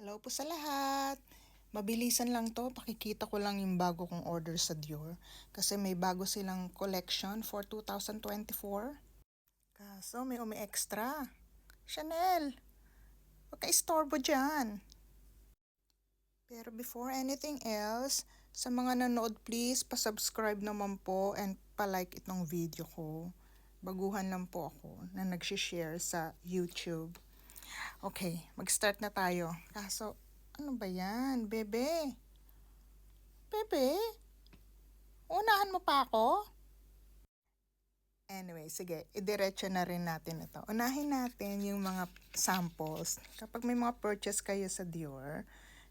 Hello po sa lahat. Mabilisan lang to, pakikita ko lang yung bago kong order sa Dior. Kasi may bago silang collection for 2024. Kaso may umi-extra. Chanel, huwag ka istorbo dyan. Pero before anything else, sa mga nanood please, pa-subscribe naman po and pa-like itong video ko. Baguhan lang po ako na nag-share sa YouTube. Okay, mag-start na tayo. Kaso, ano ba yan? Bebe? Bebe? Unahan mo pa ako? Anyway, sige, idiretso na rin natin ito. Unahin natin yung mga samples. Kapag may mga purchase kayo sa Dior,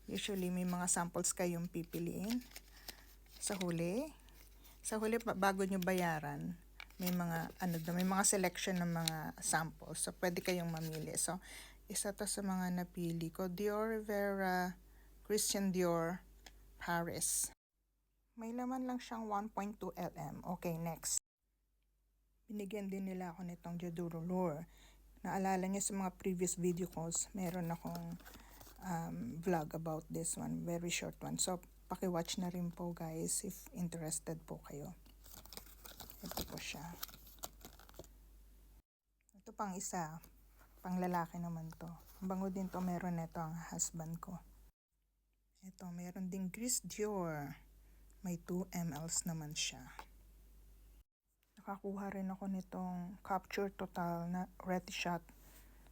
usually may mga samples kayong pipiliin sa huli. Sa huli, bago nyo bayaran, may mga, may mga selection ng mga samples. So, pwede kayong mamili. So, isa to sa mga napili ko. Dior Rivera, Christian Dior, Paris. May laman lang siyang 1.2 mm. Okay, next. Binigyan din nila ako nitong Jadurolure. Naalala niyo sa mga previous video ko, meron akong vlog about this one. Very short one. So, paki-watch na rin po guys if interested po kayo. Ito po siya. Ito pang isa. Pang lalaki naman to. Bango din to, meron nito ang husband ko. Ito, meron ding Gris Dior. May 2 ml naman siya. Nakakuha rin ako nitong Capture Total na red shot.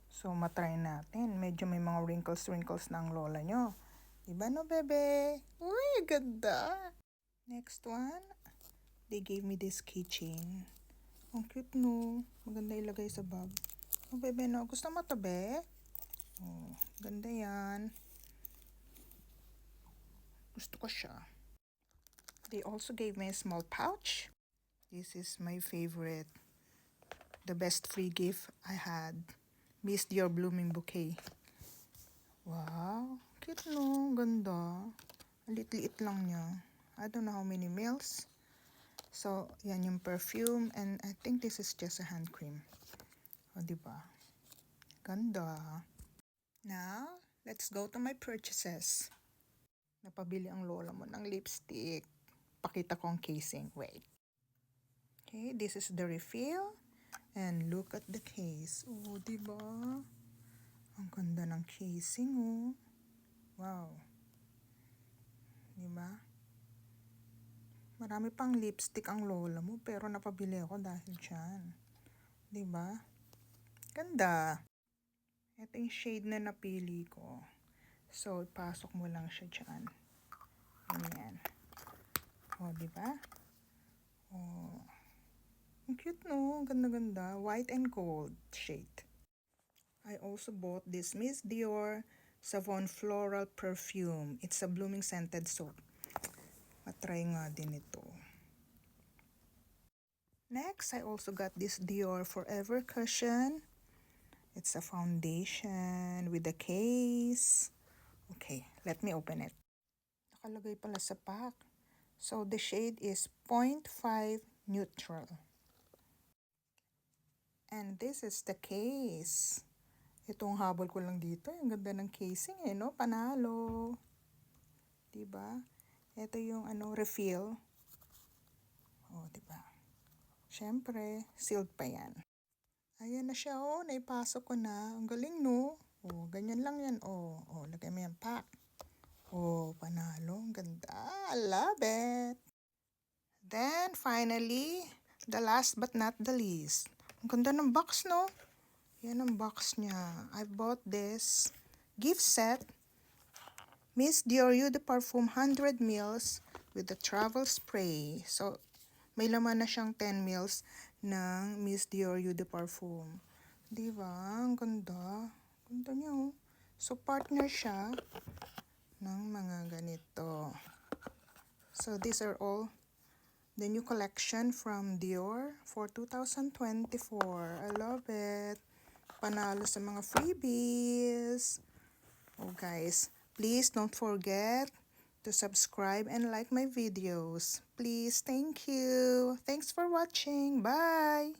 So, matry natin. Medyo may mga wrinkles na ang lola nyo. Diba no, bebe? Uy, ganda! Next one. They gave me this keychain. Ang cute no. Maganda ilagay sa bag. Oh, bebe no. Gusto mo to, be? Oh, ganda yan. Gusto ko siya. They also gave me a small pouch. This is my favorite. The best free gift I had. Miss Dior Blooming Bouquet. Wow. Cute no. Ganda. Liit-liit lang niya. I don't know how many mils. So, yan yung perfume. And I think this is just a hand cream. O, diba? Ganda. Now, let's go to my purchases. Napabili ang lola mo ng lipstick. Pakita ko ang casing. Wait. Okay, this is the refill. And look at the case. Oh, diba? Ang ganda ng casing, oh. Wow. Diba? Marami pang lipstick ang lola mo, pero napabili ako dahil dyan. Diba? Ganda. Ito yung shade na napili ko. So, pasok mo lang siya dyan. Ganyan. O, diba? O. Ang cute no. Ganda-ganda. White and gold shade. I also bought this Miss Dior Savon Floral Perfume. It's a blooming scented soap. Matry nga din ito. Next, I also got this Dior Forever Cushion. It's a foundation with a case. Okay, let me open it. Nakalagay pala sa pack. So, the shade is 0.5 neutral. And this is the case. Itong habol ko lang dito. Ang ganda ng casing eh, no? Panalo. Diba? Ito yung refill. Oh, diba? Siyempre, sealed pa yan. Ayan na siya, oh. Naipasok ko na. Ang galing, no? Oh, ganyan lang yan. Oh, lagay mo yan, pack. Oh, panalo. Ang ganda. I love it. Then, finally, the last but not the least. Ang ganda ng box, no? Yan ang box niya. I bought this gift set. Miss Dior Eau de Parfum 100 ml with the travel spray. So, may laman na siyang 10 ml ng Miss Dior Eau de Parfum. Diba? Ang ganda. Ganda niya, oh. So, partner siya ng mga ganito. So, these are all the new collection from Dior for 2024. I love it. Panalo sa mga freebies. Oh guys, please don't forget to subscribe and like my videos. Please, thank you. Thanks for watching. Bye.